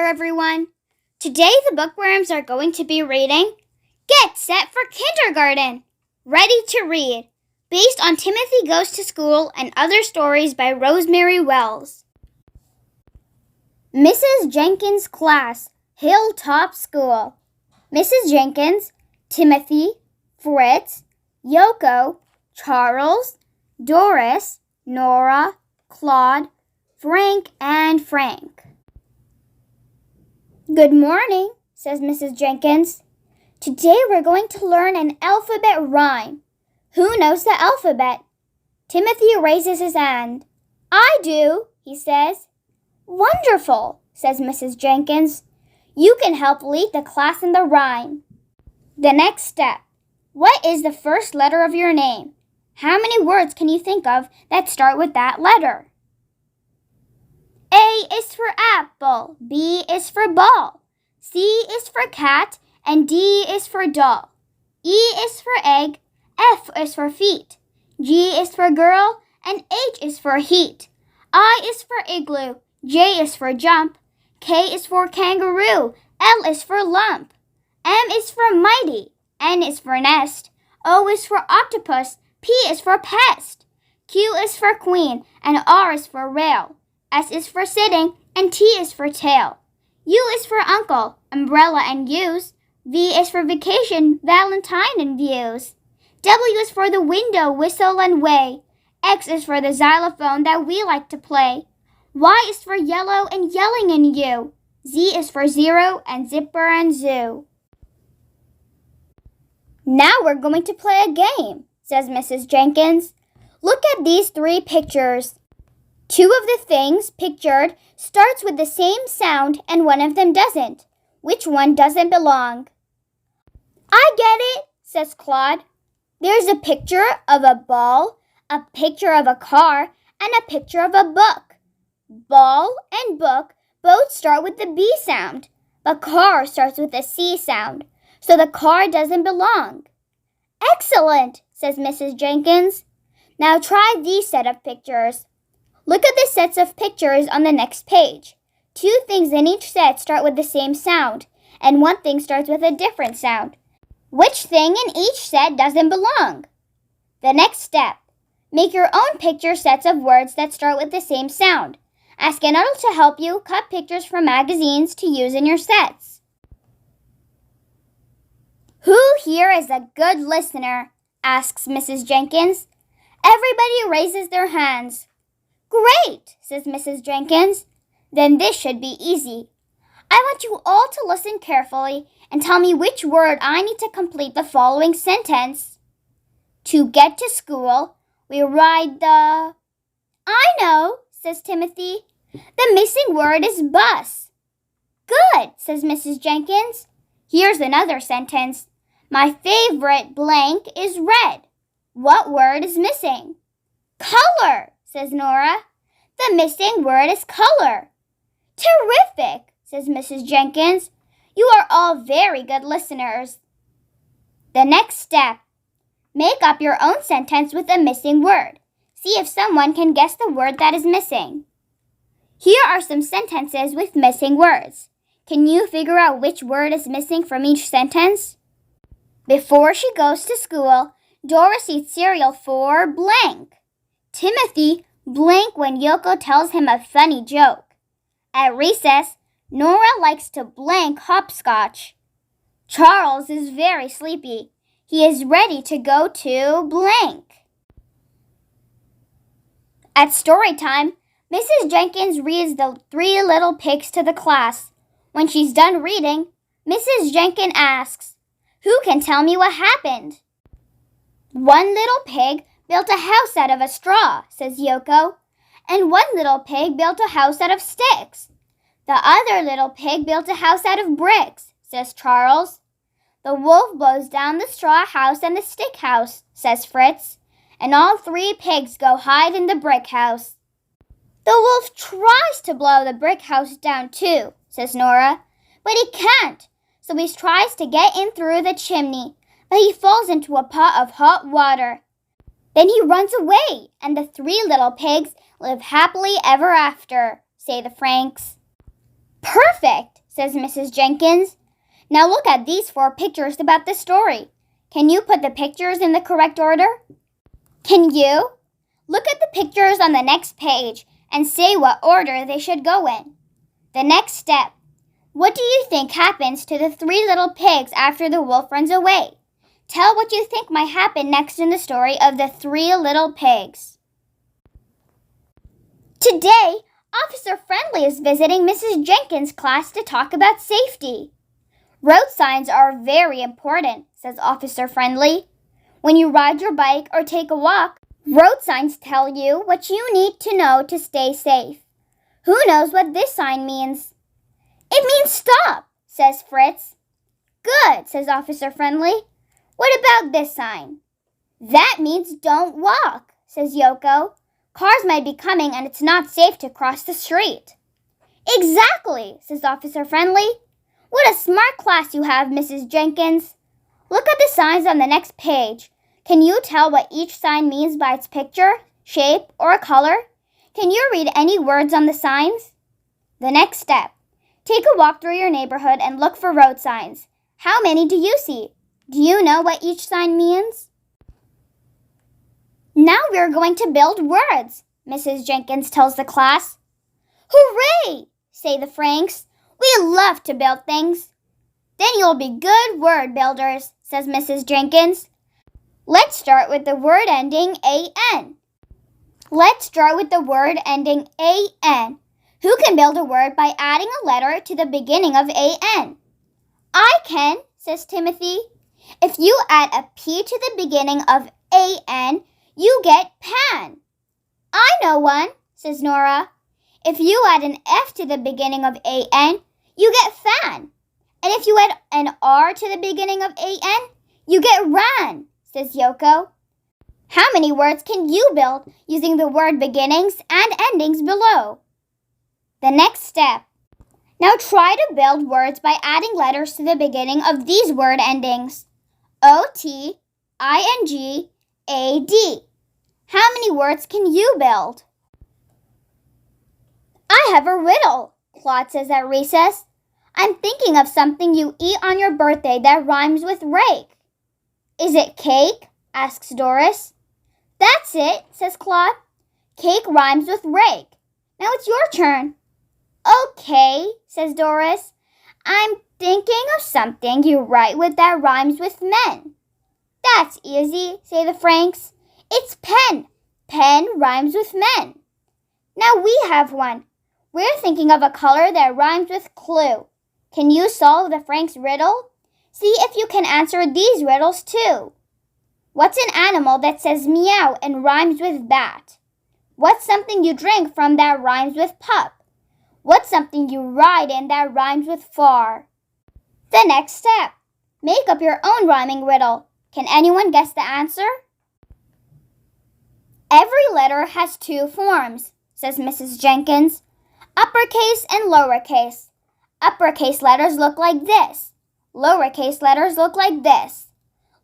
everyone. Today the Bookworms are going to be reading Get Set for Kindergarten, Ready to Read, based on Timothy Goes to School and Other Stories by Rosemary Wells. Mrs. Jenkins' Class, Hilltop School. Mrs. Jenkins, Timothy, Fritz, Yoko, Charles, Doris, Nora, Claude, Frank, and Frank. Good morning, says Mrs. Jenkins. Today we're going to learn an alphabet rhyme. Who knows the alphabet? Timothy raises his hand. I do, he says. Wonderful, says Mrs. Jenkins. You can help lead the class in the rhyme. The next step. What is the first letter of your name? How many words can you think of that start with that letter? A is for apple, B is for ball, C is for cat, and D is for doll. E is for egg, F is for feet, G is for girl, and H is for heat. I is for igloo, J is for jump, K is for kangaroo, L is for lump. M is for mighty, N is for nest, O is for octopus, P is for pest. Q is for queen, and R is for rail. S is for sitting, and T is for tail. U is for uncle, umbrella and use. V is for vacation, Valentine and views. W is for the window, whistle and weigh. X is for the xylophone that we like to play. Y is for yellow and yelling and you. Z is for zero and zipper and zoo. Now we're going to play a game, says Mrs. Jenkins. Look at these three pictures. Two of the things pictured starts with the same sound and one of them doesn't. Which one doesn't belong? I get it, says Claude. There's a picture of a ball, a picture of a car, and a picture of a book. Ball and book both start with the B sound, but car starts with the C sound, so the car doesn't belong. Excellent, says Mrs. Jenkins. Now try these set of pictures. Look at the sets of pictures on the next page. Two things in each set start with the same sound, and one thing starts with a different sound. Which thing in each set doesn't belong? The next step. Make your own picture sets of words that start with the same sound. Ask an adult to help you cut pictures from magazines to use in your sets. Who here is a good listener? Asks Mrs. Jenkins. Everybody raises their hands. Great, says Mrs. Jenkins. Then this should be easy. I want you all to listen carefully and tell me which word I need to complete the following sentence. To get to school, we ride the... I know, says Timothy. The missing word is bus. Good, says Mrs. Jenkins. Here's another sentence. My favorite blank is red. What word is missing? Color, says Nora. The missing word is color. Terrific, says Mrs. Jenkins. You are all very good listeners. The next step. Make up your own sentence with a missing word. See if someone can guess the word that is missing. Here are some sentences with missing words. Can you figure out which word is missing from each sentence? Before she goes to school, Doris eats cereal for blank. Timothy blank when Yoko tells him a funny joke. At recess, Nora likes to blank hopscotch. Charles is very sleepy. He is ready to go to blank. At story time, Mrs. Jenkins reads the Three Little Pigs to the class. When she's done reading, Mrs. Jenkins asks, Who can tell me what happened? One little pig built a house out of a straw, says Yoko, and one little pig built a house out of sticks. The other little pig built a house out of bricks, says Charles. The wolf blows down the straw house and the stick house, says Fritz, and all three pigs go hide in the brick house. The wolf tries to blow the brick house down too, says Nora, but he can't, so he tries to get in through the chimney, but he falls into a pot of hot water. Then he runs away, and the three little pigs live happily ever after, say the Franks. Perfect, says Mrs. Jenkins. Now look at these 4 pictures about the story. Can you put the pictures in the correct order? Can you? Look at the pictures on the next page and say what order they should go in. The next step. What do you think happens to the 3 little pigs after the wolf runs away? Tell what you think might happen next in the story of the 3 little pigs. Today, Officer Friendly is visiting Mrs. Jenkins' class to talk about safety. Road signs are very important, says Officer Friendly. When you ride your bike or take a walk, road signs tell you what you need to know to stay safe. Who knows what this sign means? It means stop, says Fritz. Good, says Officer Friendly. What about this sign? That means don't walk, says Yoko. Cars might be coming and it's not safe to cross the street. Exactly, says Officer Friendly. What a smart class you have, Mrs. Jenkins. Look at the signs on the next page. Can you tell what each sign means by its picture, shape, or color? Can you read any words on the signs? The next step. Take a walk through your neighborhood and look for road signs. How many do you see? Do you know what each sign means? Now we're going to build words, Mrs. Jenkins tells the class. Hooray, say the Franks. We love to build things. Then you'll be good word builders, says Mrs. Jenkins. Let's start with the word ending A-N. Who can build a word by adding a letter to the beginning of A-N? I can, says Timothy. If you add a P to the beginning of A-N, you get pan. I know one, says Nora. If you add an F to the beginning of A-N, you get fan. And if you add an R to the beginning of A-N, you get ran, says Yoko. How many words can you build using the word beginnings and endings below? The next step. Now try to build words by adding letters to the beginning of these word endings. O-T, I-N-G, A-D. How many words can you build? I have a riddle, Claude says at recess. I'm thinking of something you eat on your birthday that rhymes with rake. Is it cake? Asks Doris. That's it, says Claude. Cake rhymes with rake. Now it's your turn. Okay, says Doris. I'm thinking of something you write with that rhymes with men. That's easy, say the Franks. It's pen. Pen rhymes with men. Now we have one. We're thinking of a color that rhymes with clue. Can you solve the Franks riddle? See if you can answer these riddles too. What's an animal that says meow and rhymes with bat? What's something you drink from that rhymes with pup? What's something you ride in that rhymes with far? The next step. Make up your own rhyming riddle. Can anyone guess the answer? Every letter has 2 forms, says Mrs. Jenkins. Uppercase and lowercase. Uppercase letters look like this. Lowercase letters look like this.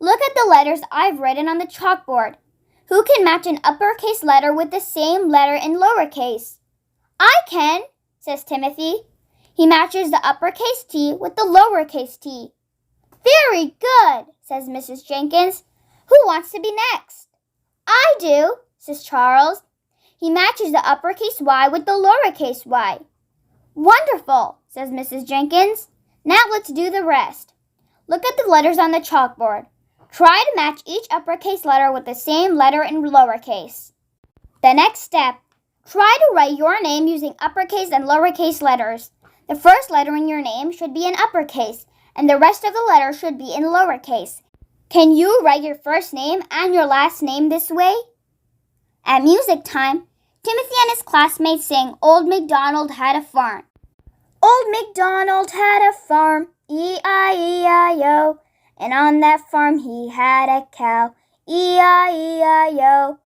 Look at the letters I've written on the chalkboard. Who can match an uppercase letter with the same letter in lowercase? I can, says Timothy. He matches the uppercase T with the lowercase t. Very good, says Mrs. Jenkins. Who wants to be next? I do, says Charles. He matches the uppercase Y with the lowercase y. Wonderful, says Mrs. Jenkins. Now let's do the rest. Look at the letters on the chalkboard. Try to match each uppercase letter with the same letter in lowercase. The next step. Try to write your name using uppercase and lowercase letters. The first letter in your name should be in uppercase, and the rest of the letters should be in lowercase. Can you write your first name and your last name this way? At music time, Timothy and his classmates sing Old MacDonald Had a Farm. Old MacDonald had a farm, E-I-E-I-O, and on that farm he had a cow, E-I-E-I-O.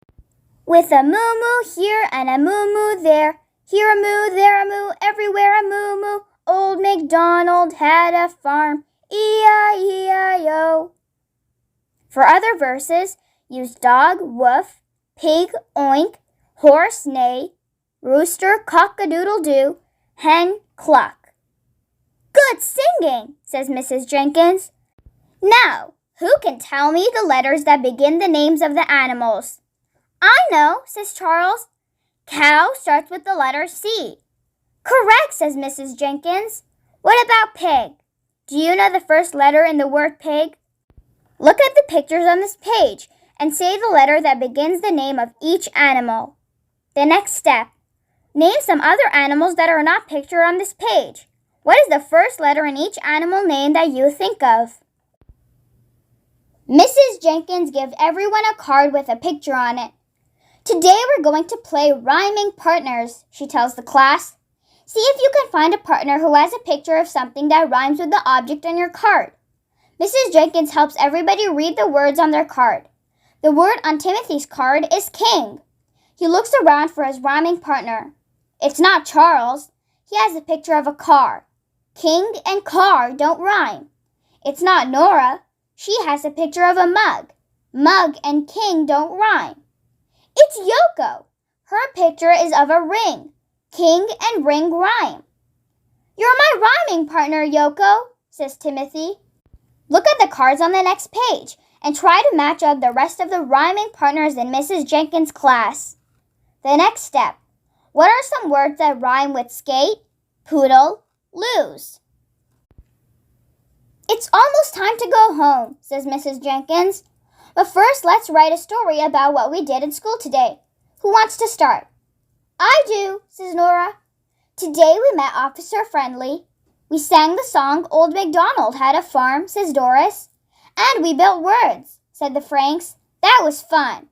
With a moo-moo here and a moo-moo there, here a moo, there a moo, everywhere a moo-moo. Old MacDonald had a farm, E-I-E-I-O. For other verses, use dog, woof, pig, oink, horse, neigh, rooster, cock-a-doodle-doo, hen, cluck. good singing, says Mrs. Jenkins. Now, who can tell me the letters that begin the names of the animals? I know, says Charles. Cow starts with the letter C. Correct, says Mrs. Jenkins. What about pig? Do you know the first letter in the word pig? Look at the pictures on this page and say the letter that begins the name of each animal. The next step. Name some other animals that are not pictured on this page. What is the first letter in each animal name that you think of? Mrs. Jenkins gives everyone a card with a picture on it. Today we're going to play rhyming partners, she tells the class. See if you can find a partner who has a picture of something that rhymes with the object on your card. Mrs. Jenkins helps everybody read the words on their card. The word on Timothy's card is king. He looks around for his rhyming partner. It's not Charles. He has a picture of a car. King and car don't rhyme. It's not Nora. She has a picture of a mug. Mug and king don't rhyme. It's Yoko. Her picture is of a ring. King and ring rhyme. You're my rhyming partner, Yoko, says Timothy. Look at the cards on the next page and try to match up the rest of the rhyming partners in Mrs. Jenkins' class. The next step. What are some words that rhyme with skate, poodle, lose? It's almost time to go home, says Mrs. Jenkins. But first, let's write a story about what we did in school today. Who wants to start? I do, says Nora. Today we met Officer Friendly. We sang the song Old MacDonald Had a Farm, says Doris. And we built words, said the Franks. That was fun.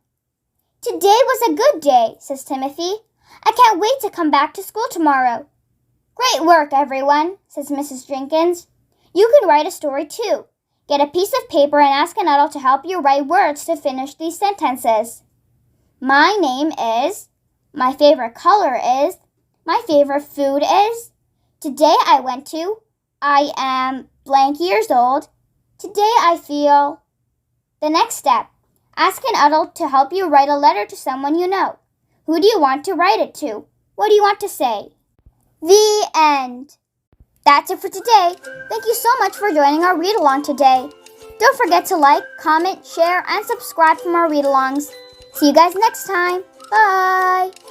Today was a good day, says Timothy. I can't wait to come back to school tomorrow. Great work, everyone, says Mrs. Jenkins. You can write a story too. Get a piece of paper and ask an adult to help you write words to finish these sentences. My name is. My favorite color is. My favorite food is. Today I went to. I am blank years old. Today I feel. The next step. Ask an adult to help you write a letter to someone you know. Who do you want to write it to? What do you want to say? The end. That's it for today. Thank you so much for joining our read-along today. Don't forget to like, comment, share, and subscribe for more read-alongs. See you guys next time. Bye!